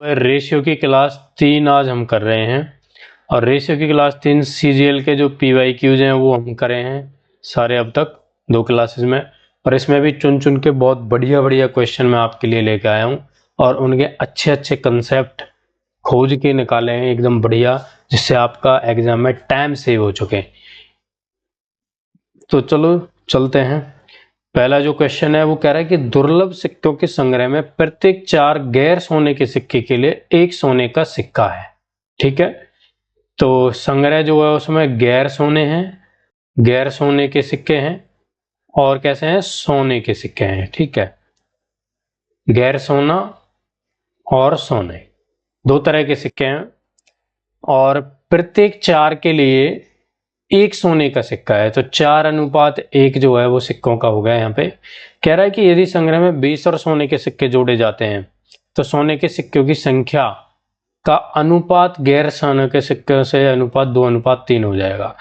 Ratio की class 3 आज हम कर रहे हैं और रेशियो की क्लास 3 सीजीएल के जो पीवाईक्यूज हैं वो हम करे हैं सारे अब तक 2 क्लासेस में। और इसमें भी चुन चुन के बहुत बढ़िया बढ़िया क्वेश्चन मैं आपके लिए लेके आया हूँ और उनके अच्छे अच्छे कंसेप्ट खोज के निकाले हैं एकदम बढ़िया, जिससे आपका एग्जाम में टाइम सेव हो चुके। तो चलो चलते हैं। पहला जो क्वेश्चन है वो कह रहा है कि दुर्लभ सिक्कों के संग्रह में प्रत्येक 4 गैर सोने के सिक्के के लिए 1 सोने का सिक्का है। ठीक है, तो संग्रह जो है उसमें गैर सोने हैं, गैर सोने के सिक्के हैं और कैसे हैं, सोने के सिक्के हैं। ठीक है, गैर सोना और सोने दो तरह के सिक्के हैं और प्रत्येक 4 के लिए 1 सोने का सिक्का है। तो 4:1 जो है वो सिक्कों का हो गया। यहाँ पे कह रहा है कि यदि संग्रह में 20 और सोने के सिक्के जोड़े जाते हैं तो सोने के सिक्कों की संख्या का अनुपात गैर सोने के सिक्कों से अनुपात 2:3 हो जाएगा।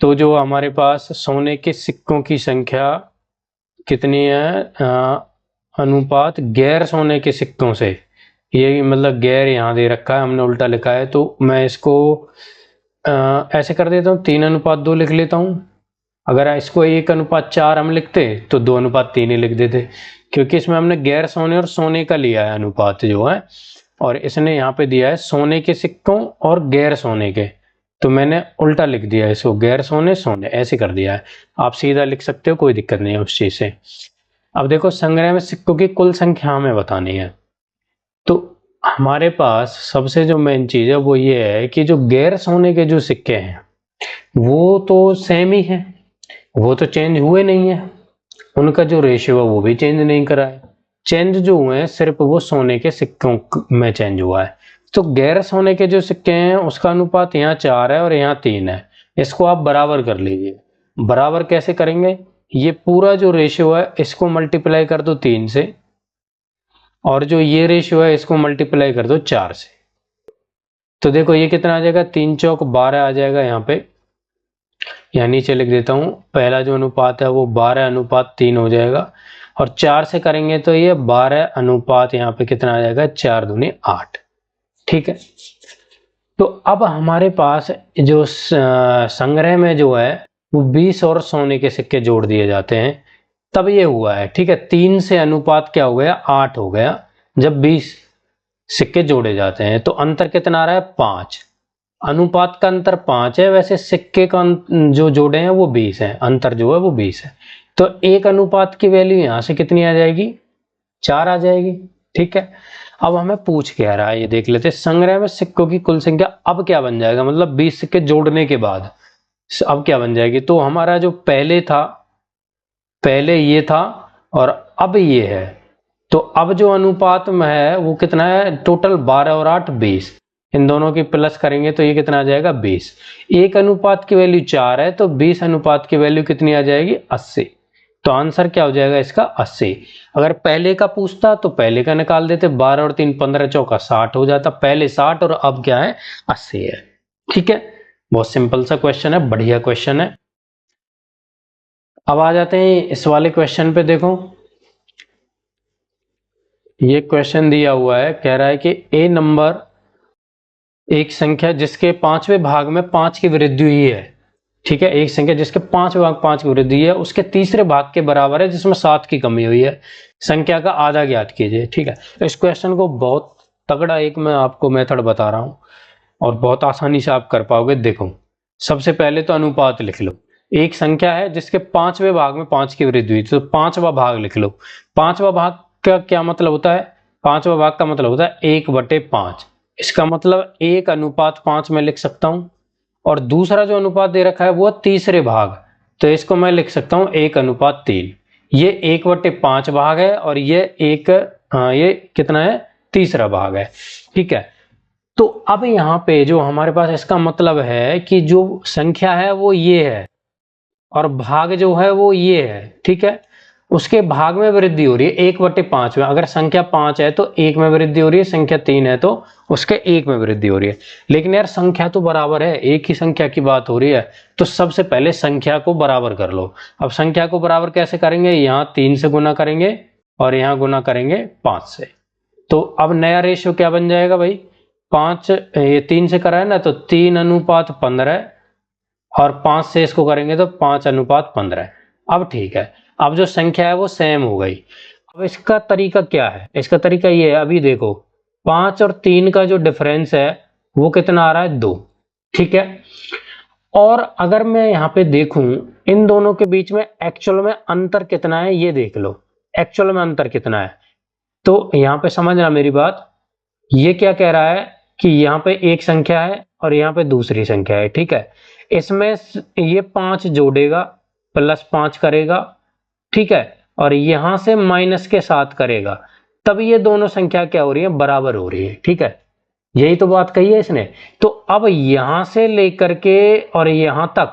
तो जो हमारे पास सोने के सिक्कों की संख्या कितनी है, अनुपात गैर सोने के सिक्कों से, ये मतलब गैर यहाँ दे रखा है, हमने उल्टा लिखा है, तो मैं इसको ऐसे कर देता हूँ, 3:2 लिख लेता हूँ। अगर इसको 1:4 हम लिखते तो 2:3 ही लिख देते, क्योंकि इसमें हमने गैर सोने और सोने का लिया है अनुपात जो है, और इसने यहाँ पे दिया है सोने के सिक्कों और गैर सोने के, तो मैंने उल्टा लिख दिया है इसको, गैर सोने सोने ऐसे कर दिया है। आप सीधा लिख सकते हो, कोई दिक्कत नहीं है उस चीज से। अब देखो, संग्रह में सिक्कों की कुल संख्या हमें बतानी है। तो हमारे पास सबसे जो मेन चीज है वो ये है कि जो गैर सोने के जो सिक्के हैं वो तो सेम ही है, वो तो चेंज हुए नहीं है, उनका जो रेशियो है वो भी चेंज नहीं करा है। चेंज जो हुए हैं सिर्फ वो सोने के सिक्कों में चेंज हुआ है। तो गैर सोने के जो सिक्के हैं उसका अनुपात यहाँ 4 है और यहाँ 3 है। इसको आप बराबर कर लीजिए। बराबर कैसे करेंगे, ये पूरा जो रेशियो है इसको मल्टीप्लाई कर दो 3 से, और जो ये रेशियो है इसको मल्टीप्लाई कर दो 4 से। तो देखो ये कितना आ जाएगा, 3 चौक 12 आ जाएगा। यहाँ पे यहाँ नीचे लिख देता हूँ, पहला जो अनुपात है वो 12:3 हो जाएगा, और 4 से करेंगे तो ये 12 यहाँ पे कितना आ जाएगा, 4 दूनी 8। ठीक है, तो अब हमारे पास जो संग्रह में जो है वो 20 और सोने के सिक्के जोड़ दिए जाते हैं, तब ये हुआ है। ठीक है, 3 से अनुपात क्या हो गया, 8 हो गया जब 20 सिक्के जोड़े जाते हैं। तो अंतर कितना आ रहा है, 5। अनुपात का अंतर 5 है, वैसे सिक्के का जो जोड़े हैं वो 20 है, अंतर जो है वो 20 है। तो 1 अनुपात की वैल्यू यहां से कितनी आ जाएगी, 4 आ जाएगी। ठीक है, अब हमें पूछ क्या रहा है ये देख लेते हैं। संग्रह में सिक्कों की कुल संख्या अब क्या बन जाएगा, मतलब 20 सिक्के जोड़ने के बाद अब क्या बन जाएगी। तो हमारा जो पहले था, पहले ये था और अब ये है, तो अब जो अनुपात में है वो कितना है, टोटल 12 और 8 20, इन दोनों की प्लस करेंगे तो ये कितना आ जाएगा, 20। 1 अनुपात की वैल्यू 4 है, तो 20 अनुपात की वैल्यू कितनी आ जाएगी, 80। तो आंसर क्या हो जाएगा इसका, 80। अगर पहले का पूछता तो पहले का निकाल देते, 12 और 3 15 चौका 60 हो जाता, पहले 60 और अब क्या है, 80 है। ठीक है, बहुत सिंपल सा क्वेश्चन है, बढ़िया क्वेश्चन है। अब आ जाते हैं इस वाले क्वेश्चन पे। देखो ये क्वेश्चन दिया हुआ है, कह रहा है कि ए नंबर एक संख्या जिसके 5वें भाग में 5 की वृद्धि हुई है। ठीक है, एक संख्या जिसके 5वें भाग 5 की वृद्धि है उसके तीसरे भाग के बराबर है जिसमें 7 की कमी हुई है, संख्या का आधा ज्ञात कीजिए। ठीक है, तो इस क्वेश्चन को बहुत तगड़ा एक मैं आपको मेथड बता रहा हूं और बहुत आसानी से आप कर पाओगे। देखो, सबसे पहले तो अनुपात लिख लो। एक संख्या है जिसके 5वें भाग में 5 की वृद्धि हुई, तो 5वां भाग लिख लो। 5वां भाग का क्या मतलब होता है, 5वां भाग का मतलब होता है 1/5। इसका मतलब 1:5 में लिख सकता हूं, और दूसरा जो अनुपात दे रखा है वो तीसरे भाग, तो इसको मैं लिख सकता हूं 1:3। ये 1/5 भाग है और ये ये कितना है, तीसरा भाग है। ठीक है, तो अब यहां पे जो हमारे पास इसका मतलब है कि जो संख्या है वो ये है और भाग जो है वो ये है। ठीक है, उसके भाग में वृद्धि हो रही है 1/5 में। अगर संख्या 5 है तो 1 में वृद्धि हो रही है, संख्या 3 है तो उसके 1 में वृद्धि हो रही है। लेकिन यार संख्या तो बराबर है, एक ही संख्या की बात हो रही है, तो सबसे पहले संख्या को बराबर कर लो। अब संख्या को बराबर कैसे करेंगे, यहाँ 3 से गुना करेंगे और यहाँ गुना करेंगे 5 से। तो अब नया रेशियो क्या बन जाएगा भाई, 5, ये 3 से करा है ना, तो 3:15, और 5 से इसको करेंगे तो 5:15। अब ठीक है, अब जो संख्या है वो सेम हो गई। अब इसका तरीका क्या है, इसका तरीका ये है, अभी देखो 5 और 3 का जो डिफरेंस है वो कितना आ रहा है, 2। ठीक है, और अगर मैं यहाँ पे देखूं इन दोनों के बीच में एक्चुअल में अंतर कितना है, ये देख लो एक्चुअल में अंतर कितना है। तो यहाँ पे समझना मेरी बात, ये क्या कह रहा है कि यहाँ पे एक संख्या है और यहाँ पे दूसरी संख्या है। ठीक है, इसमें ये 5 जोड़ेगा, +5 करेगा, ठीक है, और यहां से माइनस के 7 करेगा, तब ये दोनों संख्या क्या हो रही है, बराबर हो रही है। ठीक है, यही तो बात कही है इसने। तो अब यहां से लेकर के और यहां तक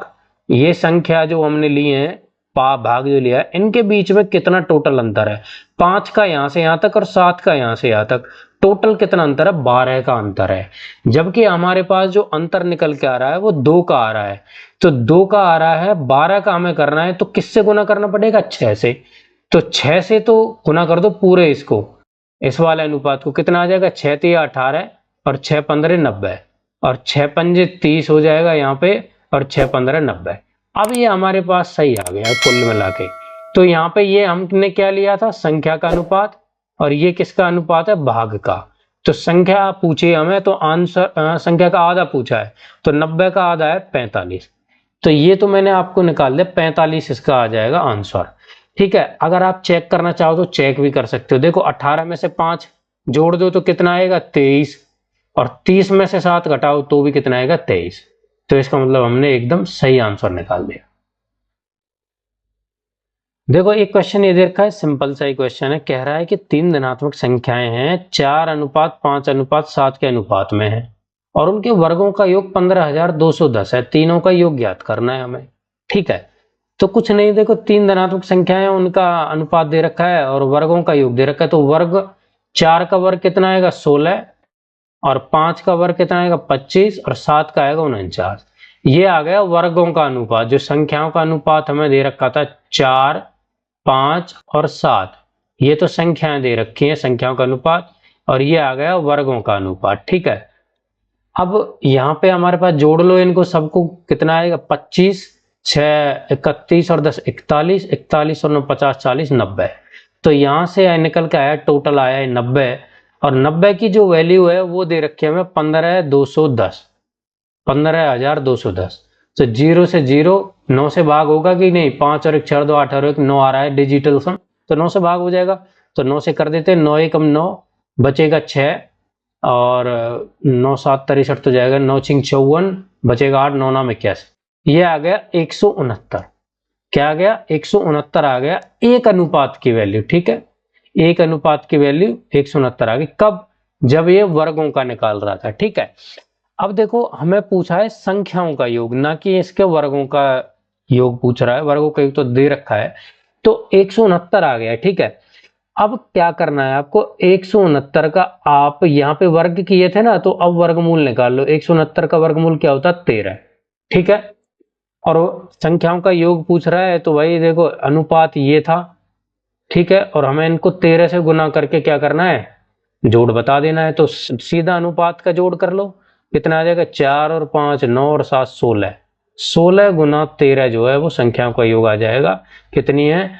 ये संख्या जो हमने ली है, भाग जो लिया है, इनके बीच में कितना टोटल अंतर है, 5 का यहां से यहां तक और 7 का यहां से यहां तक, टोटल कितना अंतर है, 12 का अंतर है। जबकि हमारे पास जो अंतर निकल के आ रहा है वो 2 का आ रहा है। तो 2 का आ रहा है, 12 का हमें करना है, तो किससे गुना करना पड़ेगा, 6 से। तो 6 से तो गुना कर दो पूरे इसको, इस वाले अनुपात को, कितना आ जाएगा, 6 × 3 = 18 और 6 × 15 = 90, और 6 × 5 = 30 हो जाएगा यहाँ पे, और 6 × 15 = 90। अब ये हमारे पास सही आ गया कुल मिला के। तो यहाँ पे ये हमने क्या लिया था, संख्या का अनुपात, और ये किसका अनुपात है, भाग का। तो संख्या पूछी हमें तो आंसर, संख्या का आधा पूछा है, तो 90 का आधा है 45। तो ये तो मैंने आपको निकाल दिया, 45 इसका आ जाएगा आंसर। ठीक है, अगर आप चेक करना चाहो तो चेक भी कर सकते हो। देखो 18 में से 5 जोड़ दो तो कितना आएगा, 23, और 30 में से 7 घटाओ तो भी कितना आएगा, 23। तो इसका मतलब हमने एकदम सही आंसर निकाल दिया। देखो एक क्वेश्चन ये दे रखा है, सिंपल सा ही क्वेश्चन है, कह रहा है कि 3 धनात्मक संख्याएं हैं, 4:5:7 के अनुपात में है, और उनके वर्गों का योग 15,210 है। तीनों का योग ज्ञात करना है हमें। ठीक है, तो कुछ नहीं, देखो 3 धनात्मक संख्याएं, उनका अनुपात दे रखा है और वर्गों का योग दे रखा है। तो वर्ग, 4 का वर्ग कितना आएगा, 16, और 5 का वर्ग कितना आएगा, 25, और 7 का आएगा 49। ये आ गया वर्गों का अनुपात। जो संख्याओं का अनुपात हमें दे रखा था 4, 5 और 7, ये तो संख्याएं दे रखी हैं, संख्याओं का अनुपात, और ये आ गया वर्गों का अनुपात। ठीक है, अब यहाँ पे हमारे पास जोड़ लो इनको सबको, कितना आएगा, 25, 6 31 और 10 41, 41 और 9 50 40 90। तो यहाँ से निकल के आया, टोटल आया है 90, और 90 की जो वैल्यू है वो दे रखी है हमें 15,210, 15,210। तो 0 से 0, 9 से भाग होगा कि नहीं, 5 और 1 4 2 8 और 1 9 आ रहा है डिजिटल सम, तो 9 से भाग हो जाएगा। तो 9 से कर देते हैं, 9 × 9 बचेगा 6, और 9 7 63 तो जाएगा, 9 6 54 बचेगा 8, 9 9 81। ये आ गया 169। क्या आ गया, 169 आ गया, एक अनुपात की वैल्यू। ठीक है, एक अनुपात की वैल्यू 169 आ गई। कब, जब ये वर्गों का निकाल रहा था। ठीक है, अब देखो हमें पूछा है संख्याओं का योग, ना कि इसके वर्गों का योग पूछ रहा है। वर्गों का योग तो दे रखा है, तो 169 आ गया। ठीक है, अब क्या करना है आपको, 169 का आप यहाँ पे वर्ग किए थे ना, तो अब वर्गमूल निकाल लो। 169 का वर्गमूल क्या होता है, 13। ठीक है, और संख्याओं का योग पूछ रहा है, तो भाई देखो अनुपात ये था। ठीक है, और हमें इनको 13 से गुना करके क्या करना है, जोड़ बता देना है। तो सीधा अनुपात का जोड़ कर लो, कितना आ जाएगा, 4 और 5 9 और 7 16, 16 गुना 13 जो है वो संख्याओं का योग आ जाएगा। कितनी है,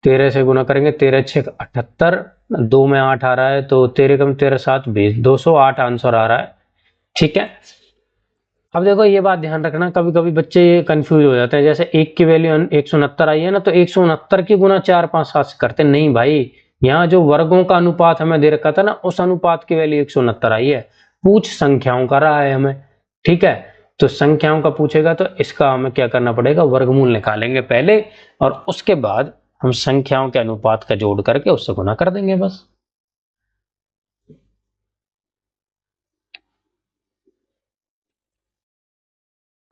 13 से गुना करेंगे, 13 6 78, 2 में 8 आ रहा है, तो 13 कम 13 7 20, 208 आंसर आ रहा है। ठीक है, अब देखो ये बात ध्यान रखना, कभी कभी बच्चे कंफ्यूज हो जाते हैं। जैसे एक की वैल्यू 169 आई है ना, तो 169 की गुना 4 5 7 से करते नहीं भाई। यहाँ जो वर्गों का अनुपात हमें दे रखा था ना, उस अनुपात की वैल्यू 169 आई है। पूछ संख्याओं का रहा है हमें। ठीक है, तो संख्याओं का पूछेगा तो इसका हमें क्या करना पड़ेगा, वर्गमूल निकालेंगे पहले, और उसके बाद हम संख्याओं के अनुपात का जोड़ करके उससे गुना कर देंगे बस।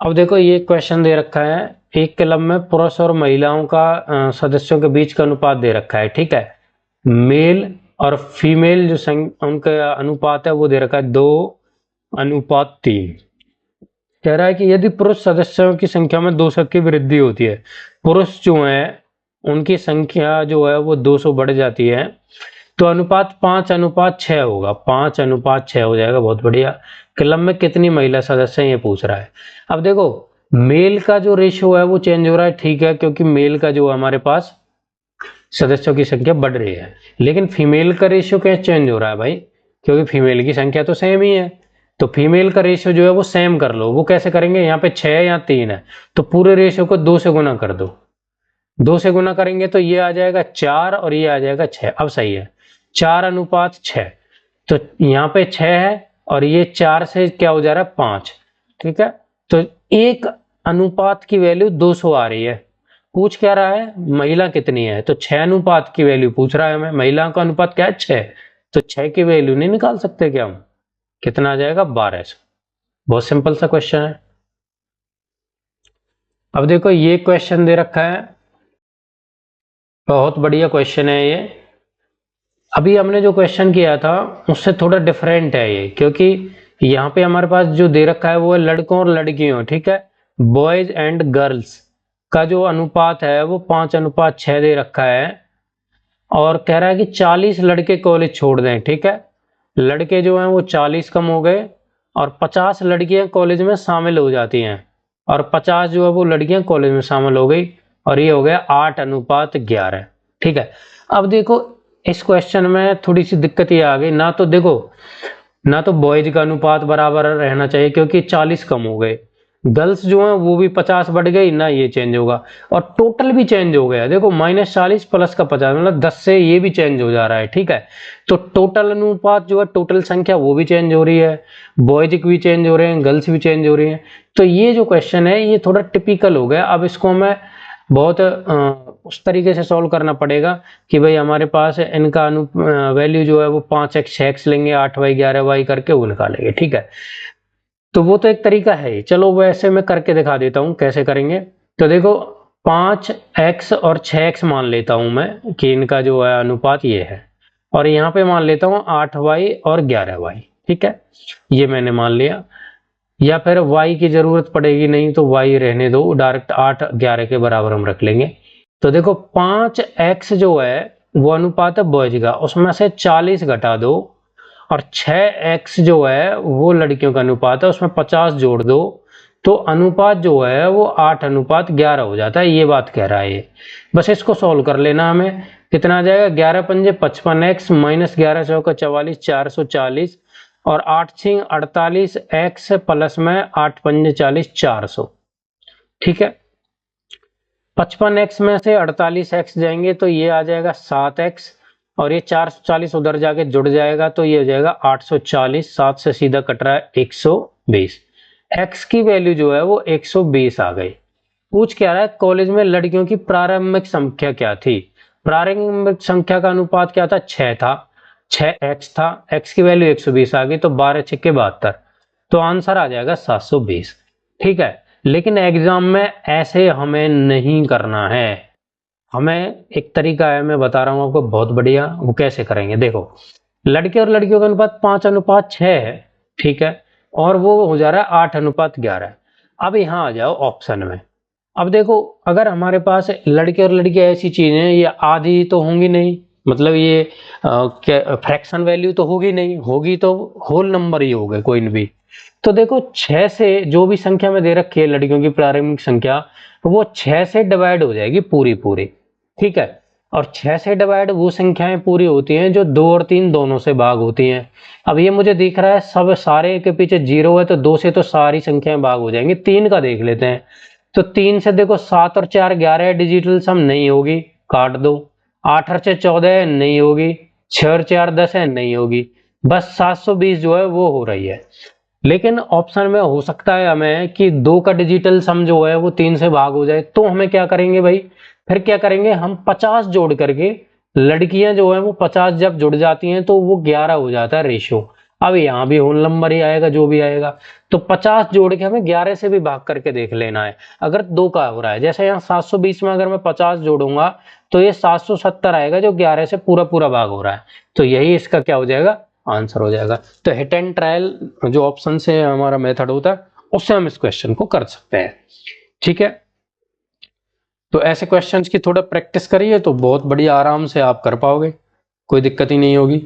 अब देखो ये क्वेश्चन दे रखा है, एक क्लब में पुरुष और महिलाओं का सदस्यों के बीच का अनुपात दे रखा है। ठीक है, मेल और फीमेल जो उनका अनुपात है वो दे रखा है 2:3। कह रहा है कि यदि पुरुष सदस्यों की संख्या में 200 की वृद्धि होती है, पुरुष जो है उनकी संख्या जो है वो 200 बढ़ जाती है, तो अनुपात 5:6 होगा, 5:6 हो जाएगा। बहुत बढ़िया। क्लब में कितनी महिला सदस्य हैं ये पूछ रहा है। अब देखो मेल का जो रेशियो है वो चेंज हो रहा है, ठीक है, क्योंकि मेल का जो हमारे पास सदस्यों की संख्या बढ़ रही है, लेकिन फीमेल का रेशियो कैसे चेंज हो रहा है भाई, क्योंकि फीमेल की संख्या तो सेम ही है। तो फीमेल का रेशियो जो है वो सेम कर लो। वो कैसे करेंगे, यहाँ पे 6 या 3 है तो पूरे रेशियो को 2 से गुना कर दो। 2 से गुना करेंगे तो ये आ जाएगा 4 और ये आ जाएगा 6। अब सही है, 4:6। तो यहाँ पे 6 है और ये 4 से क्या हो जा रहा है 5, ठीक है। तो एक अनुपात की वैल्यू 200 आ रही है। पूछ क्या रहा है, महिला कितनी है, तो 6 अनुपात की वैल्यू पूछ रहा है हमें। महिला का अनुपात क्या है 6, तो 6 की वैल्यू नहीं निकाल सकते क्या हम, कितना आ जाएगा 1200। बहुत सिंपल सा क्वेश्चन है। अब देखो ये क्वेश्चन दे रखा है, बहुत बढ़िया क्वेश्चन है ये। अभी हमने जो क्वेश्चन किया था उससे थोड़ा डिफरेंट है ये, क्योंकि यहाँ पे हमारे पास जो दे रखा है वो है लड़कों और लड़कियों, ठीक है। बॉयज एंड गर्ल्स का जो अनुपात है वो 5:6 दे रखा है और कह रहा है कि 40 लड़के कॉलेज छोड़ दें, ठीक है। लड़के जो हैं वो 40 कम हो गए और 50 लड़कियां कॉलेज में शामिल हो जाती हैं और 50 जो है वो लड़कियां कॉलेज में शामिल हो गई और ये हो गया 8:11, ठीक है। अब देखो इस क्वेश्चन में थोड़ी सी दिक्कत ये आ गई ना, तो देखो ना तो बॉयज का अनुपात बराबर रहना चाहिए क्योंकि 40 कम हो गए, गर्ल्स जो है वो भी 50 बढ़ गई ना, ये चेंज होगा और टोटल भी चेंज हो गया। देखो -40 प्लस का 50 मतलब 10 से ये भी चेंज हो जा रहा है, ठीक है। तो टोटल अनुपात जो है, टोटल संख्या वो भी चेंज हो रही है, बॉयज भी चेंज हो रहे हैं, गर्ल्स भी चेंज हो रही हैं। तो ये जो क्वेश्चन है ये थोड़ा टिपिकल हो गया। अब इसको हमें बहुत उस तरीके से सॉल्व करना पड़ेगा कि भाई हमारे पास इनका वैल्यू जो है वो 5x 6x लेंगे, 8y 11y करके वो निकालेंगे, ठीक है। तो वो तो एक तरीका है, चलो वैसे मैं करके दिखा देता हूँ कैसे करेंगे। तो देखो 5x और 6x मान लेता हूं मैं कि इनका जो है अनुपात ये है, और यहाँ पे मान लेता हूँ 8y और 11y, ठीक है, ये मैंने मान लिया। या फिर y की जरूरत पड़ेगी नहीं तो y रहने दो, डायरेक्ट 8 11 के बराबर हम रख लेंगे। तो देखो 5x जो है वो अनुपात है बॉयज का, उसमें से 40 घटा दो और 6x जो है वो लड़कियों का अनुपात है, उसमें 50 जोड़ दो तो अनुपात जो है वो 8:11 हो जाता है। ये बात कह रहा है ये, बस इसको सॉल्व कर लेना हमें। कितना आ जाएगा, 11 पंजे 55x माइनस 11 चौका 44 440 और 8 6 48 x प्लस में 8 पंजे 40 400, ठीक है। 55x में से 48x जाएंगे तो ये आ जाएगा 7x और ये 440 उधर जाके जुड़ जाएगा तो ये हो जाएगा 840। 7 से सीधा कट रहा है 120। x की वैल्यू जो है वो 120 आ गई। पूछ क्या रहा है, कॉलेज में लड़कियों की प्रारंभिक संख्या क्या थी। प्रारंभिक संख्या का अनुपात क्या था, 6 था, 6x था, x की वैल्यू 120 आ गई तो 12 6 72, तो आंसर आ जाएगा 720, ठीक है। लेकिन एग्जाम में ऐसे हमें नहीं करना है, हमें एक तरीका है, मैं बता रहा हूं आपको बहुत बढ़िया। वो कैसे करेंगे, देखो लड़के और लड़कियों का अनुपात 5:6 है, ठीक है, और वो हो जा रहा है 8:11। अब यहां आ जाओ ऑप्शन में। अब देखो अगर हमारे पास लड़के और लड़कियां ऐसी चीजें हैं, ये आधी तो होंगी नहीं, मतलब ये फ्रैक्शन वैल्यू तो होगी नहीं, होगी तो होल नंबर ही होगा कोई भी। तो देखो 6 से जो भी संख्या में दे रखी है लड़कियों की प्रारंभिक संख्या, वो 6 से डिवाइड हो जाएगी पूरी पूरी, ठीक है। और 6 से डिवाइड वो संख्याएं पूरी होती हैं जो 2 और 3 दोनों से भाग होती हैं। अब ये मुझे दिख रहा है सब सारे के पीछे 0 है तो 2 से तो सारी संख्याएं भाग हो जाएंगी। 3 का देख लेते हैं, तो 3 से देखो 7 और 4 11 डिजिटल सम नहीं होगी, काट दो। 8 और 6 14 नहीं होगी, 6 और 4 10 है नहीं होगी, बस 720 जो है वो हो रही है। लेकिन ऑप्शन में हो सकता है हमें कि 2 का डिजिटल सम जो है वो 3 से भाग हो जाए, तो हमें क्या करेंगे भाई, फिर क्या करेंगे हम 50 जोड़ करके, लड़कियां जो है वो 50 जब जुड़ जाती हैं तो वो 11 हो जाता है रेशियो। अब यहाँ भी होल नंबर ही आएगा जो भी आएगा, तो 50 जोड़ के हमें 11 से भी भाग करके देख लेना है अगर 2 का हो रहा है। जैसे यहाँ 720 में अगर मैं 50 जोड़ूंगा तो ये 770 आएगा जो 11 से पूरा पूरा भाग हो रहा है, तो यही इसका क्या हो जाएगा, आंसर हो जाएगा। तो हिट एंड ट्रायल जो ऑप्शन से हमारा मेथड होता है उससे हम इस क्वेश्चन को कर सकते हैं, ठीक है। तो ऐसे क्वेश्चंस की थोड़ा प्रैक्टिस करिए तो बहुत बढ़िया आराम से आप कर पाओगे। कोई दिक्कत ही नहीं होगी।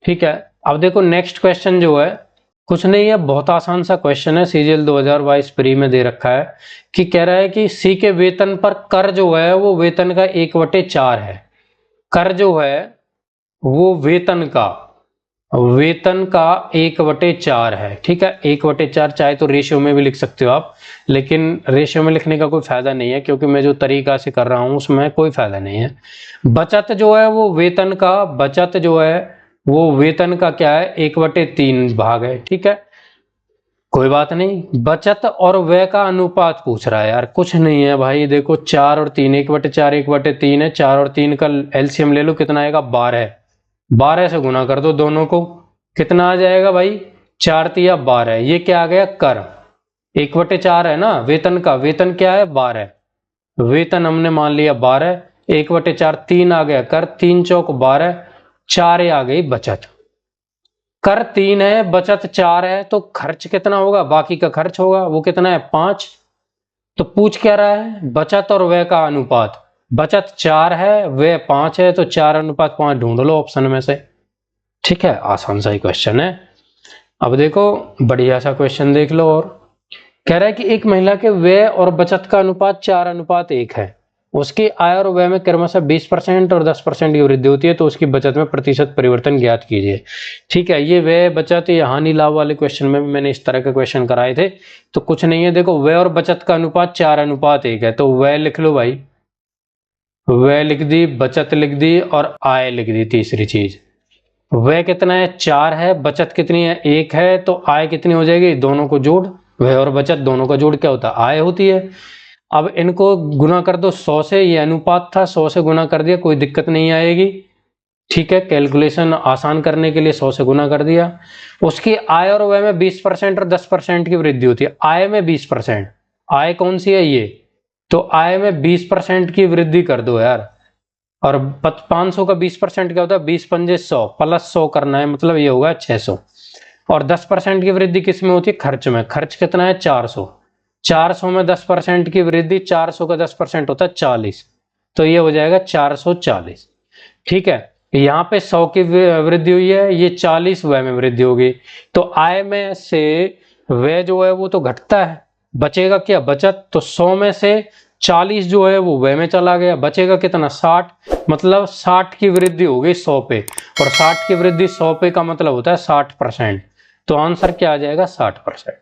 ठीक है, अब देखो नेक्स्ट क्वेश्चन जो है कुछ नहीं है, बहुत आसान सा क्वेश्चन है, सीजीएल 2022 प्री में दे रखा है कि कह रहा है कि सी के वेतन पर कर जो है वो वेतन का 1/4 है। कर जो है वो वेतन का 1/4 है। ठीक है, 1/4 चाहे तो रेशियो में भी लिख सकते हो आप, लेकिन रेशियो में लिखने का कोई फायदा नहीं है क्योंकि मैं जो तरीका से कर रहा हूं उसमें कोई फायदा नहीं है। बचत जो है वो वेतन का, बचत जो है वो वेतन का क्या है, 1/3 भाग है। ठीक है, कोई बात नहीं। बचत और व्यय का अनुपात पूछ रहा है यार, कुछ नहीं है भाई, देखो 4 और 3, 1/4 1/3 है, 4 और 3 का एलसीएम ले लो, कितना आएगा 12। 12 से गुना कर दो दोनों को, कितना आ जाएगा भाई, 4 तिया 12। ये क्या आ गया, कर 1/4 है ना वेतन का, वेतन क्या है 12, वेतन हमने मान लिया 12, 1/4 3 आ गया कर, 3 चौक 12, 4 आ गई बचत। कर 3 है, बचत 4 है, तो खर्च कितना होगा, बाकी का खर्च होगा, वो कितना है 5। तो पूछ क्या रहा है, बचत और व्यय का अनुपात। बचत 4 है, व्यय 5 है, तो 4:5 ढूंढ लो ऑप्शन में से। ठीक है, आसान सा ही क्वेश्चन है। अब देखो बढ़िया सा क्वेश्चन देख लो, और कह रहा है कि एक महिला के व्यय और बचत का अनुपात 4:1 है। उसकी आय और व्यय में क्रमशः 20% और 10% की वृद्धि होती है, तो उसकी बचत में प्रतिशत परिवर्तन ज्ञात कीजिए। ठीक है, ये व्यय बचत या हानि लाभ वाले क्वेश्चन में भी मैंने इस तरह के क्वेश्चन कराए थे। तो कुछ नहीं है, देखो व्यय और बचत का अनुपात 4:1 है, तो व्यय लिख लो भाई, व्यय लिख दी, बचत लिख दी और आय लिख दी। तीसरी चीज, व्यय कितना है 4 है, बचत कितनी है 1 है, तो आय कितनी हो जाएगी, दोनों को जोड़, व्यय और बचत दोनों का जोड़ क्या होता है, आय होती है। अब इनको गुना कर दो 100 से, ये अनुपात था, 100 से गुना कर दिया, कोई दिक्कत नहीं आएगी। ठीक है, कैलकुलेशन आसान करने के लिए 100 से गुना कर दिया। उसकी आय और व्यय में 20% और 10% की वृद्धि होती है। आय में 20%, आय कौन सी है ये, तो आय में 20% की वृद्धि कर दो यार। और 500 का 20% क्या होता है, 20 पंजे 100 प्लस 100 करना है, मतलब ये होगा 600। और 10% की वृद्धि किस में होती है, खर्च में। खर्च कितना है 400, 400 में 10% की वृद्धि, 400 का 10% होता है 40, तो ये हो जाएगा 440। ठीक है, यहाँ पे 100 की वृद्धि हुई है, ये 40 व्यय में वृद्धि होगी, तो आय में से व्यय जो है वो तो घटता है, बचेगा क्या बचत, तो 100 में से 40 जो है वो व्यय में चला गया, बचेगा कितना 60, मतलब 60 की वृद्धि हो गई 100 पे, और 60 की वृद्धि 100 पे का मतलब होता है 60%, तो आंसर क्या आ जाएगा 60%।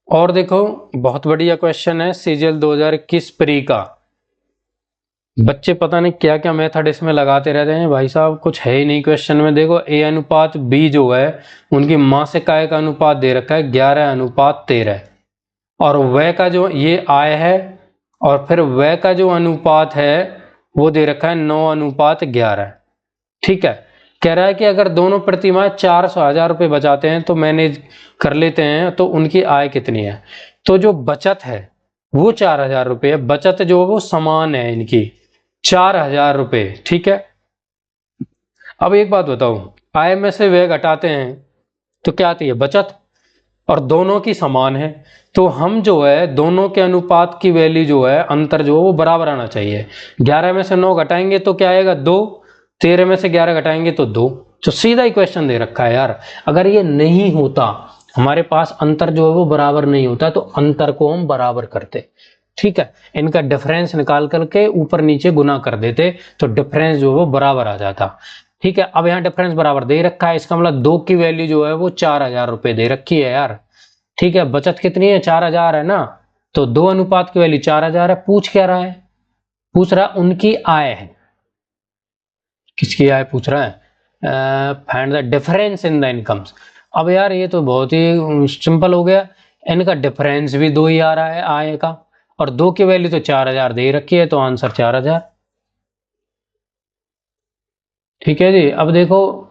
और देखो बहुत बढ़िया क्वेश्चन है, सीजीएल 2021 प्री का। बच्चे पता नहीं क्या क्या मेथड इसमें लगाते रहते हैं भाई साहब, कुछ है ही नहीं क्वेश्चन में। देखो A:B जो है उनकी मासिक आय का अनुपात दे रखा है 11:13, और व्यय का जो ये आय है, और फिर व्यय का जो अनुपात है वो दे रखा है 9:11। ठीक है, कह रहा है कि अगर दोनों प्रतिमाएं 400,000 रुपये बचाते हैं तो मैनेज कर लेते हैं, तो उनकी आय कितनी है। तो जो बचत है वो 4,000 रुपये, बचत जो है वो समान है इनकी 4,000 रुपये। ठीक है, अब एक बात बताओ, आय में से व्यय घटाते हैं तो क्या आती है बचत, और दोनों की समान है, तो हम जो है दोनों के अनुपात की वैल्यू जो है, अंतर जो है वो बराबर आना चाहिए। 11 में से 9 घटाएंगे तो क्या आएगा 2, 13 में से 11 घटाएंगे तो 2। तो सीधा ही क्वेश्चन दे रखा है यार, अगर ये नहीं होता, हमारे पास अंतर जो है वो बराबर नहीं होता, तो अंतर को हम बराबर करते। ठीक है, इनका डिफरेंस निकाल करके ऊपर नीचे गुना कर देते, तो डिफरेंस जो है वो बराबर आ जाता। ठीक है, अब यहाँ डिफरेंस बराबर दे रखा है, इसका मतलब 2 की वैल्यू जो है वो 4,000 रुपये दे रखी है यार। ठीक है, बचत कितनी है 4,000 है ना, तो 2 अनुपात की वैल्यू 4,000 है। पूछ क्या रहा है, पूछ रहा उनकी आय है, किसकी आय पूछ रहा है, find the difference in the incomes. अब यार ये तो बहुत ही सिंपल हो गया, इनका डिफरेंस भी 2 ही आ रहा है आय का, और 2 की वैल्यू तो 4,000 दे रखी है, तो आंसर 4,000। ठीक है जी, अब देखो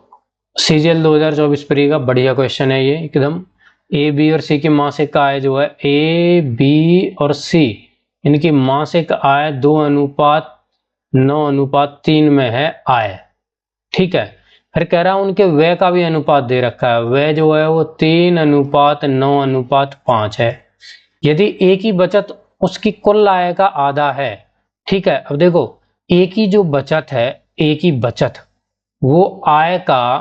सीजीएल 2024 प्री का बढ़िया क्वेश्चन है ये एकदम। ए बी और सी की मासिक आय जो है, ए बी और सी इनकी मासिक आय 2:9:3 में है आय। ठीक है, फिर कह रहा हूं उनके व्यय का भी अनुपात दे रखा है, व्यय जो है वो 3:9:5 है। यदि ए की बचत उसकी कुल आय का आधा है, ठीक है। अब देखो एक ही जो बचत है, एक ही बचत वो आय का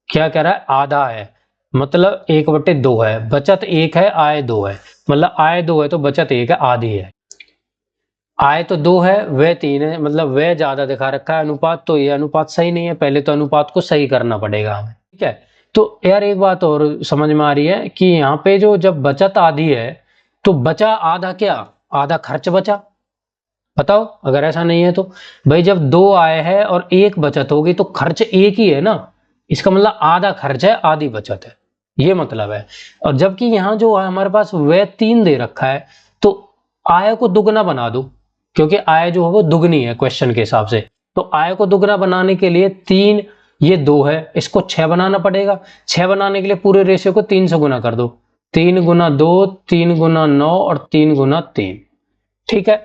क्या कह रहा है, आधा है, मतलब 1/2 है। बचत 1 है, आय 2 है, मतलब आय 2 है तो बचत 1 है, आधी है। आय तो 2 है, वह 3 है, मतलब वह ज्यादा दिखा रखा है अनुपात, तो ये अनुपात सही नहीं है। पहले तो अनुपात को सही करना पड़ेगा हमें, ठीक है। तो यार एक बात और समझ में आ रही है कि यहाँ पे जो जब बचत आधी है तो बचा आधा, क्या आधा खर्च बचा, बताओ अगर ऐसा नहीं है तो। भाई जब 2 आय है और 1 बचत होगी तो खर्च 1 ही है ना, इसका मतलब आधा खर्च है, आधी बचत है, ये मतलब है। और जबकि यहाँ जो है हमारे पास वह 3 दे रखा है, तो आय को दुगना बना दो, क्योंकि आय जो है वो दुगनी है क्वेश्चन के हिसाब से। तो आय को दुगना बनाने के लिए 3, ये 2 है, इसको 6 बनाना पड़ेगा। 6 बनाने के लिए पूरे रेशियो को 3 से गुना कर दो, 3 गुना 2, 3 गुना 9 और 3 गुना 3, ठीक है,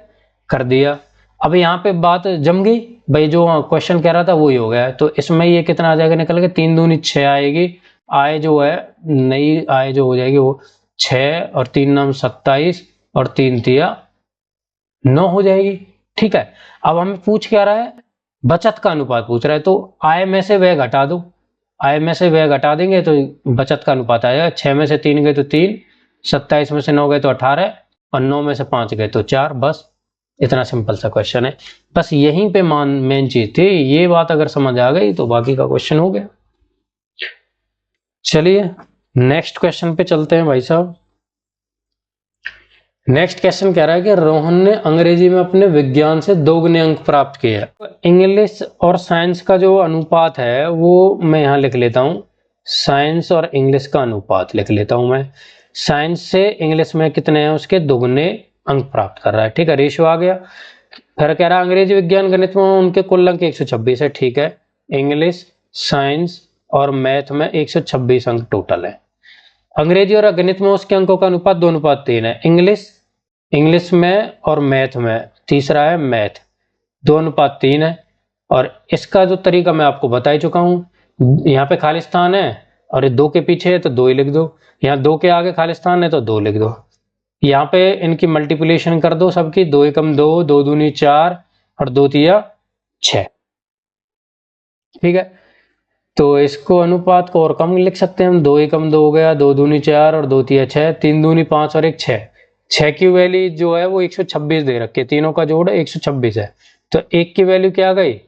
कर दिया। अब यहाँ पे बात जम गई भाई, जो क्वेश्चन कह रहा था वही हो गया है। तो इसमें ये कितना आ जाएगा निकल के, 3 दूनी 6 आएगी। आय जो है, नई आय जो हो जाएगी वो 6 और 3 9 27 और 3 तिया 9 हो जाएगी, ठीक है। अब हमें पूछ क्या रहा है, बचत का अनुपात पूछ रहा है, तो आय में से वह घटा दो, आय में से वह घटा देंगे तो बचत का अनुपात आएगा। 6 में से 3 गए तो 3, 27 में से 9 गए तो 18 और 9 में से 5 गए तो 4, बस इतना सिंपल सा क्वेश्चन है। बस यहीं पे मेन चीज थी, ये बात अगर समझ आ गई तो बाकी का क्वेश्चन हो गया। चलिए नेक्स्ट क्वेश्चन पे चलते हैं भाई साहब। नेक्स्ट क्वेश्चन कह रहा है कि रोहन ने अंग्रेजी में अपने विज्ञान से 2 गुने अंक प्राप्त किए हैं। तो इंग्लिश और साइंस का जो अनुपात है वो मैं यहाँ लिख लेता हूँ, साइंस और इंग्लिश का अनुपात लिख लेता हूँ मैं। साइंस से इंग्लिश में कितने हैं, उसके 2 गुने अंक प्राप्त कर रहा है, ठीक है, रेशियो आ गया। फिर कह रहा है अंग्रेजी विज्ञान गणित में उनके कुल अंक 126 है, ठीक है। इंग्लिश, साइंस और मैथ में 126 अंक टोटल है। अंग्रेजी और गणित में उसके अंकों का अनुपात 2:3 है। इंग्लिश में और मैथ में, तीसरा है मैथ, 2:3 है। और इसका जो तरीका मैं आपको बता ही चुका हूं, यहाँ पे खालिस्तान है और ये 2 के पीछे है तो 2 ही लिख दो, यहाँ 2 के आगे खालिस्तान है तो 2 लिख दो। यहाँ पे इनकी मल्टीप्लिकेशन कर दो सबकी, 2 एकम 2, 2 दूनी 4 और 2 तिया 6, ठीक है। तो इसको अनुपात को और कम लिख सकते हैं हम, 2 एकम 2 हो गया, 2 दूनी 4 और 2 तिया 6, 3 दूनी 5 और 1 6। 6 की वैल्यू जो है वो 126 दे रखी है, तीनों का जोड़ 126 है। तो 1 की वैल्यू क्या आ गई,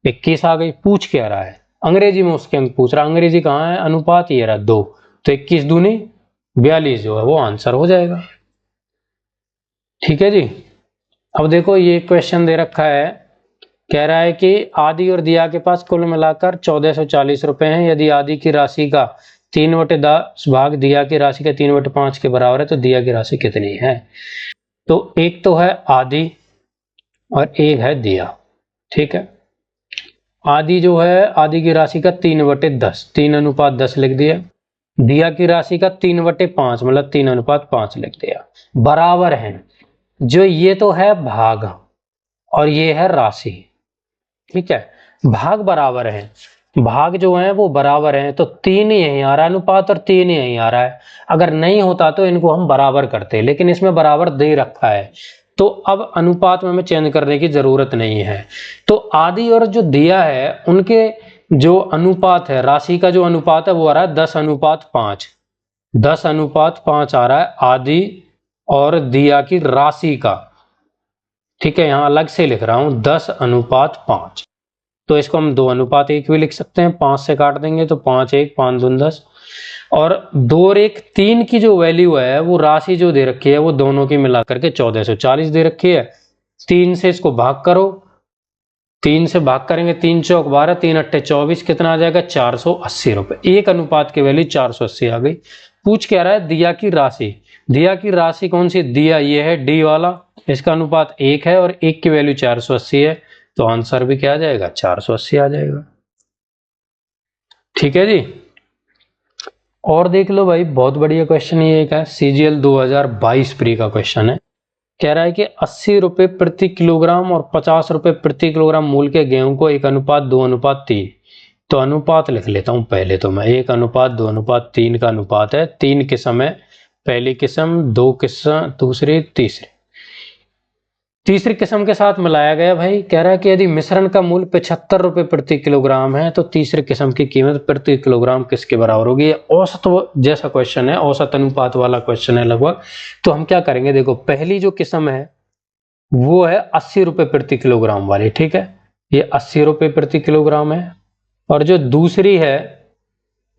21 आ गई। पूछ क्या रहा है, अंग्रेजी में उसके अंक पूछ रहा है। अंग्रेजी कहाँ है, अनुपात ये रहा 2, तो 21 दूनी 42 जो है वो आंसर हो जाएगा, ठीक है जी। अब देखो ये क्वेश्चन दे रखा है, कह रहा है कि आदि और दिया के पास कुल मिलाकर 1440 रुपए हैं। यदि आदि की राशि का 3/10 भाग दिया की राशि का 3/5 के बराबर है तो दिया की राशि कितनी है। तो एक तो है आदि और एक है दिया, ठीक है। आदि जो है, आदि की राशि का 3/10, 3:10 लिख दिया। दिया की राशि का 3/5 मतलब 3:5 लिख दिया। बराबर है, जो ये तो है भाग और ये है राशि, ठीक है। भाग बराबर है, भाग जो है वो बराबर है, तो 3 यहीं आ रहा है अनुपात और 3 यहीं आ रहा है। अगर नहीं होता तो इनको हम बराबर करते, लेकिन इसमें बराबर दे रखा है तो अब अनुपात में हमें चेंज करने की जरूरत नहीं है। तो आदि और जो दिया है उनके जो अनुपात है, राशि का जो अनुपात है वो आ रहा है 10:5, 10:5 आ रहा है आदि और दिया की राशि का, ठीक है। यहां अलग से लिख रहा हूं 10:5, तो इसको हम 2:1 भी लिख सकते हैं, 5 से काट देंगे तो 5 1 5 दूनी 10। और 2 और 1 3 की जो वैल्यू है वो राशि जो दे रखी है वो दोनों की मिलाकर के 1440 दे रखी है। 3 से इसको भाग करो, 3 से भाग करेंगे, 3 चौक 12, 3 अट्ठे 24, कितना आ जाएगा 480 रुपए। एक अनुपात की वैल्यू 480 आ गई। पूछ क्या रहा है, दिया की राशि, दिया की राशि कौन सी, दिया ये है डी वाला, इसका अनुपात 1 है और 1 की वैल्यू 480 है, तो आंसर भी क्या आ जाएगा 480 आ जाएगा, ठीक है जी। और देख लो भाई, बहुत बढ़िया क्वेश्चन ये एक है, सीजीएल 2022 प्री का क्वेश्चन है। कह रहा है कि 80 रुपए प्रति किलोग्राम और 50 रुपए प्रति किलोग्राम मूल के गेहूं को 1:2:3, तो अनुपात लिख लेता हूं पहले तो मैं, 1:2:3 का अनुपात है। 3 किस्म है, पहली किस्म, 2 किस्म, दूसरी, तीसरी। तीसरी किस्म के साथ मिलाया गया भाई, कह रहा है कि यदि मिश्रण का मूल्य 75 रुपए प्रति किलोग्राम है तो तीसरी किस्म की कीमत प्रति किलोग्राम किसके बराबर होगी। ये औसत जैसा क्वेश्चन है, औसत अनुपात वाला क्वेश्चन है लगभग। तो हम क्या करेंगे, देखो पहली जो किस्म है वो है 80 रुपए प्रति किलोग्राम वाली, ठीक है, ये 80 रुपए प्रति किलोग्राम है। और जो दूसरी है,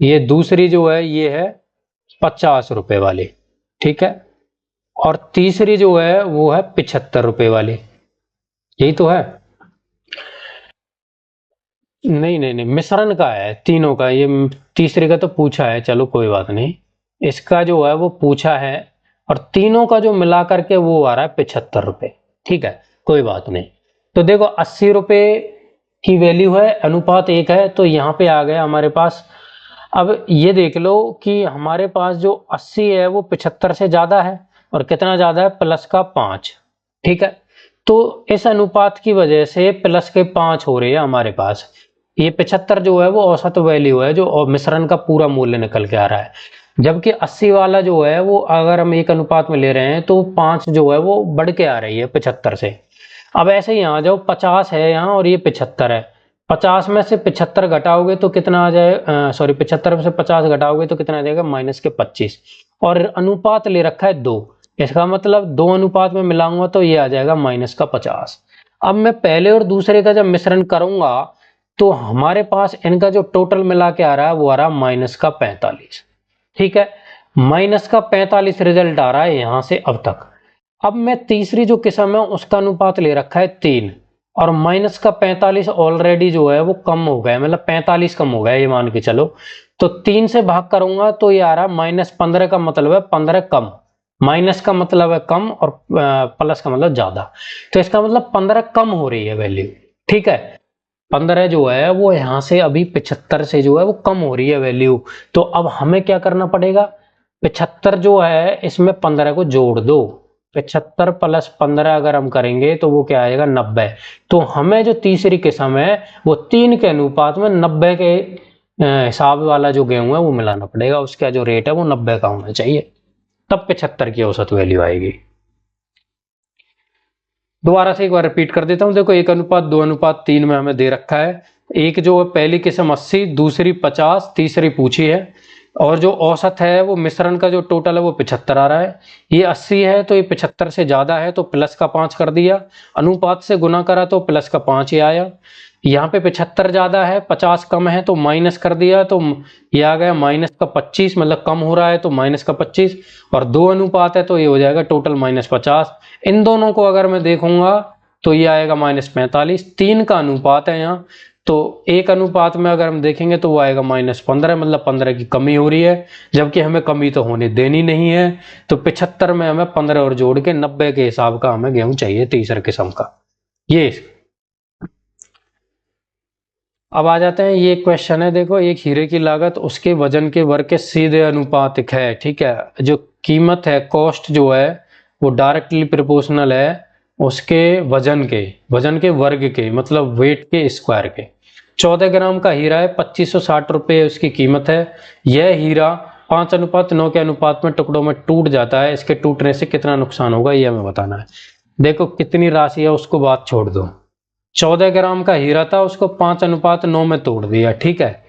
ये दूसरी जो है ये है 50 रुपए वाली, ठीक है। और तीसरी जो है वो है 75 रुपए वाली, यही तो है। नहीं नहीं नहीं, मिश्रण का है तीनों का, ये तीसरे का तो पूछा है, चलो कोई बात नहीं, इसका जो है वो पूछा है। और तीनों का जो मिला करके वो आ रहा है 75 रुपए, ठीक है, कोई बात नहीं। तो देखो 80 रुपए की वैल्यू है, अनुपात 1 है, तो यहाँ पे आ गया हमारे पास। अब ये देख लो कि हमारे पास जो 80 है वो 75 से ज्यादा है, और कितना ज्यादा है, प्लस का 5, ठीक है। तो इस अनुपात की वजह से प्लस के 5 हो रहे हैं हमारे पास। ये 75 जो है वो औसत वैल्यू है, जो मिश्रण का पूरा मूल्य निकल के आ रहा है। जबकि 80 वाला जो है वो अगर हम एक अनुपात में ले रहे हैं तो 5 जो है वो बढ़ के आ रही है 75 से। अब ऐसे ही यहाँ जाओ, 50 है यहाँ और ये 75 है, 50 में से 75 घटाओगे तो कितना आ जाए, सॉरी 75 में से 50 घटाओगे तो कितना आ जाएगा, -25। और अनुपात ले रखा है 2, इसका मतलब 2 अनुपात में मिलाऊंगा तो ये आ जाएगा -50। अब मैं पहले और दूसरे का जब मिश्रण करूंगा तो हमारे पास इनका जो टोटल मिला के आ रहा है वो आ रहा है -45, ठीक है, -45 रिजल्ट आ रहा है यहां से अब तक। अब मैं तीसरी जो किस्म है उसका अनुपात ले रखा है 3, और -45 ऑलरेडी जो है वो कम हो गया, मतलब 45 कम हो गया ये मान के चलो। तो 3 से भाग करूंगा तो ये आ रहा है -15 का मतलब है 15 कम, माइनस का मतलब है कम और प्लस का मतलब ज्यादा। तो इसका मतलब 15 कम हो रही है वैल्यू, ठीक है। 15 जो है वो यहां से अभी 75 से जो है वो कम हो रही है वैल्यू। तो अब हमें क्या करना पड़ेगा, 75 जो है इसमें 15 को जोड़ दो, 75 + 15 अगर हम करेंगे तो वो क्या आएगा, 90। तो हमें जो तीसरी किस्म है वो 3 के अनुपात में 90 के हिसाब वाला जो गेहूं है वो मिलाना पड़ेगा, उसका जो रेट है वो 90 का होना चाहिए, तब 75 की औसत वैल्यू आएगी। दोबारा से एक बार रिपीट कर देता हूं, देखो 1:2:3 में हमें दे रखा है। एक जो पहली किस्म 80, दूसरी 50, तीसरी पूछी है, और जो औसत है वो मिश्रण का जो टोटल है वो 75 आ रहा है। ये 80 है तो ये 75 से ज्यादा है तो प्लस का 5 कर दिया, अनुपात से गुना करा तो प्लस का 5 ही आया। यहाँ पे 75 ज्यादा है, 50 कम है तो माइनस कर दिया, तो ये आ गया -25, मतलब कम हो रहा है तो -25। और 2 अनुपात है तो ये हो जाएगा टोटल -50। इन दोनों को अगर मैं देखूंगा तो ये आएगा -45। 3 का अनुपात है यहाँ, तो एक अनुपात में अगर हम देखेंगे तो वो आएगा -15, मतलब 15 की कमी हो रही है, जबकि हमें कमी तो होने देनी नहीं है। तो 75 में हमें 15 और जोड़ के 90 के हिसाब का हमें गेहूं चाहिए तीसरे किस्म का। ये अब आ जाते हैं, ये क्वेश्चन है, देखो एक हीरे की लागत उसके वजन के वर्ग के सीधे अनुपातिक है, ठीक है। जो कीमत है, कॉस्ट जो है वो डायरेक्टली प्रोपोर्शनल है उसके वजन के वर्ग के, मतलब वेट के स्क्वायर के। 14 ग्राम का हीरा है, 2560 रुपये उसकी कीमत है। यह हीरा 5:9 के अनुपात में टुकड़ों में टूट जाता है, इसके टूटने से कितना नुकसान होगा ये हमें बताना है। देखो कितनी राशि है उसको बात छोड़ दो, 14 ग्राम का हीरा था, उसको 5:9 में तोड़ दिया, ठीक है।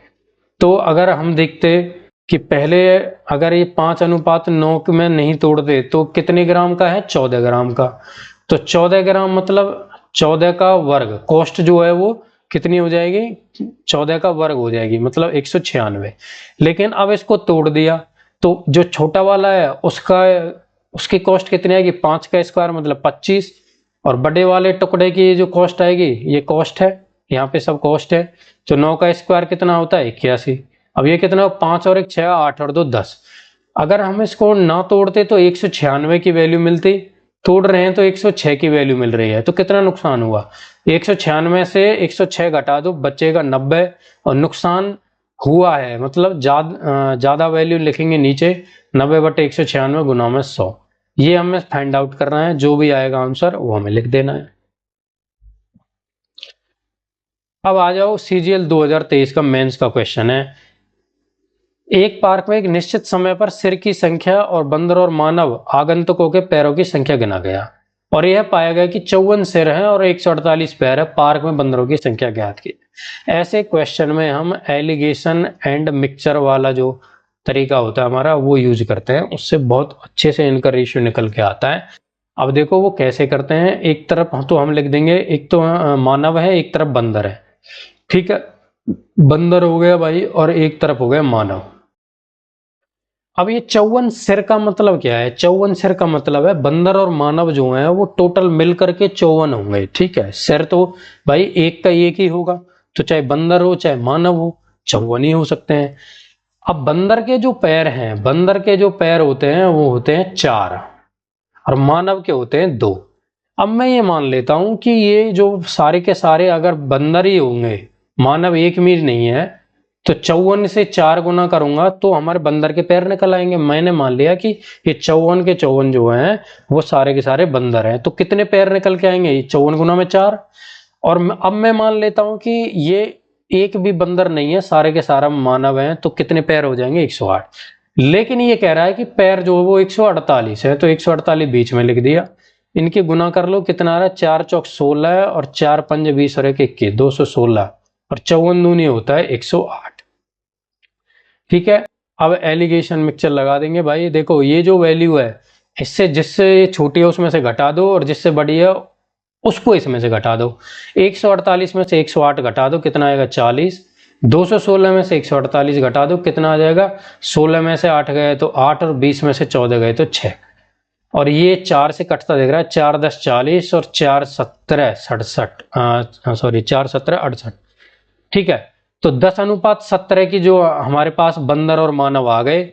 तो अगर हम देखते कि पहले अगर ये 5:9 में नहीं तोड़ते तो कितने ग्राम का है, 14 ग्राम का। तो 14 ग्राम मतलब 14 का वर्ग, कॉस्ट जो है वो कितनी हो जाएगी, 14 का वर्ग हो जाएगी, मतलब 196। लेकिन अब इसको तोड़ दिया तो जो छोटा वाला है उसकी कॉस्ट कितनी आएगी, 5 का स्क्वायर मतलब 25। और बड़े वाले टुकड़े की जो कॉस्ट आएगी, ये कॉस्ट है, यहाँ पे सब कॉस्ट है। तो 9 का स्क्वायर कितना होता है, 81। अब ये कितना, 5 और 1 6, 8 और 2 10। अगर हम इसको ना तोड़ते तो 196 की वैल्यू मिलती, तोड़ रहे हैं तो 106 की वैल्यू मिल रही है, तो कितना नुकसान हुआ, 196 से 106 घटा दो बचेगा 90, और नुकसान हुआ है मतलब ज्यादा वैल्यू लिखेंगे नीचे, 90/196 गुना में 100। ये हमें फाइंड आउट करना है, जो भी आएगा आंसर वो हमें लिख देना है। अब आ जाओ CGL 2023 का मेंस का क्वेश्चन है। एक पार्क में एक निश्चित समय पर सिर की संख्या और बंदर और मानव आगंतुकों के पैरों की संख्या गिना गया। और यह पाया गया कि 54 सिर हैं और 148 पैर है, पार्क में बंदरों की संख्या ज्ञात की। ऐसे क्वेश्चन में हम एलिगेशन एंड मिक्सचर वाला जो तरीका होता है हमारा वो यूज करते हैं, उससे बहुत अच्छे से इनका रेशियो निकल के आता है। अब देखो वो कैसे करते हैं, एक तरफ तो हम लिख देंगे, एक तो मानव है, एक तरफ बंदर है, ठीक है, बंदर हो गया भाई और एक तरफ हो गया मानव। अब ये 54 सिर का मतलब क्या है, 54 सिर का मतलब है बंदर और मानव जो है वो टोटल मिलकर के 54 होंगे, ठीक है। सिर तो भाई एक का एक ही होगा, तो चाहे बंदर हो चाहे मानव हो 54 ही हो सकते हैं। अब बंदर के जो पैर हैं, बंदर के जो पैर होते हैं वो होते हैं 4 और मानव के होते हैं 2। अब मैं ये मान लेता हूं कि ये जो सारे के सारे अगर बंदर ही होंगे, मानव एक भी नहीं है, तो 54 से 4 गुना करूंगा तो हमारे बंदर के पैर निकल आएंगे। मैंने मान लिया कि ये 54 के 54 जो हैं वो सारे के सारे बंदर हैं, तो कितने पैर निकल के आएंगे, 54 गुना में 4। और अब मैं मान लेता हूं कि ये एक भी बंदर नहीं है, सारे के सारा मानव हैं, तो कितने पैर हो जाएंगे, 108। लेकिन ये कह रहा है कि पैर जो है वो 148 है, तो 148 बीच में लिख दिया। इनके गुना कर लो, कितना आ रहा है, 4 चौक 16 और 4 पंज 20 और 1 21 216 और 54 दूनी होता है 108, ठीक है। अब एलिगेशन मिक्सचर लगा देंगे भाई। देखो ये जो वैल्यू है, इससे जिससे छोटी है उसमें से घटा दो और जिससे बड़ी है उसको इसमें से घटा दो। 148 में से 108 घटा दो, कितना आएगा 40। 216 में से 148 घटा दो, कितना आ जाएगा, 16 में से 8 गए तो 8 और 20 में से 14 गए तो 6। और ये 4 से कटता दिख रहा है, 4 10 40 और 4 17 67, सॉरी 4 17 68, ठीक है। तो 10 अनुपात 17 की जो हमारे पास बंदर और मानव आ गए,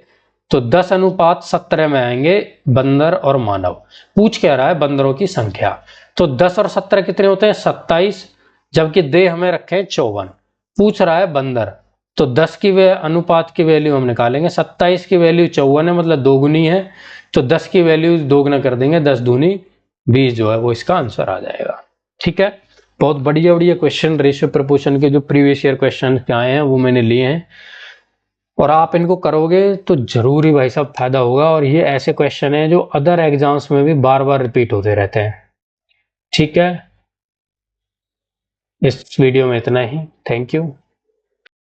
तो 10 अनुपात 17 में आएंगे बंदर और मानव। पूछ क्या रहा है, बंदरों की संख्या। तो 10 और 17 कितने होते हैं, 27, जबकि दे हमें रखे हैं 54। पूछ रहा है बंदर, तो 10 की वे अनुपात की वैल्यू हम निकालेंगे, 27 की वैल्यू 54 है, मतलब 2 गुनी है, तो 10 की वैल्यू 2 गुना कर देंगे, 10 दूनी 20 जो है वो इसका आंसर आ जाएगा, ठीक है। बहुत बढ़िया बढ़िया क्वेश्चन रेशियो प्रपोर्शन के जो प्रीवियस ईयर क्वेश्चन आए हैं वो मैंने लिए हैं, और आप इनको करोगे तो जरूर ही भाई साहब फायदा होगा। और ये ऐसे क्वेश्चन हैं जो अदर एग्जाम्स में भी बार बार रिपीट होते रहते हैं, ठीक है। इस वीडियो में इतना ही, थैंक यू।